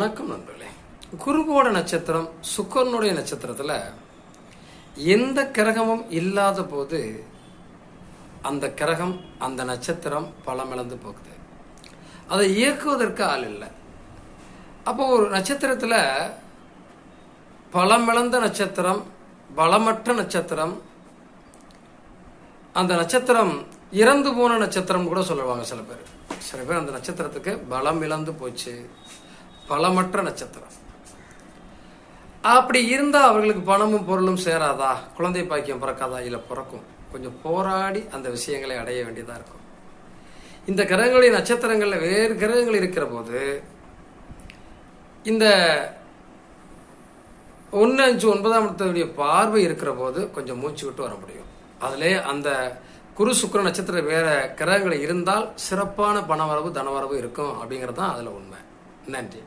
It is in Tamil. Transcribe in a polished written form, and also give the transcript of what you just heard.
வணக்கம் நண்பர்களே. குருவோட நட்சத்திரம் சுக்கரனுடைய நட்சத்திரத்தில் எந்த கிரகமும் இல்லாத போது அந்த கிரகம் அந்த நட்சத்திரம் பலமிழந்து போகுது. அதை இயக்குவதற்கு ஆள் இல்லை. அப்போ ஒரு நட்சத்திரத்தில் பலமிழந்த நட்சத்திரம், பலமற்ற நட்சத்திரம், அந்த நட்சத்திரம் இறந்து போன நட்சத்திரம் கூட சொல்லுவாங்க சில பேர். சில பேர் அந்த நட்சத்திரத்துக்கு பலம் இழந்து போச்சு, பலமற்ற நட்சத்திரம். அப்படி இருந்தால் அவர்களுக்கு பணமும் பொருளும் சேராதா, குழந்தை பாக்கியம் பிறக்காதா? இல்லை, பிறக்கும். கொஞ்சம் போராடி அந்த விஷயங்களை அடைய வேண்டியதாக இருக்கும். இந்த கிரகங்களுடைய நட்சத்திரங்களில் வேறு கிரகங்கள் இருக்கிற போது இந்த 1-5-9 பார்வை இருக்கிற போது கொஞ்சம் மூச்சு விட்டு வர முடியும். அதிலே அந்த குரு சுக்கிர நட்சத்திரம் வேற கிரகங்கள் இருந்தால் சிறப்பான பணவரவு தனவரவு இருக்கும் அப்படிங்கிறது தான் அதில் உண்மை. நன்றி.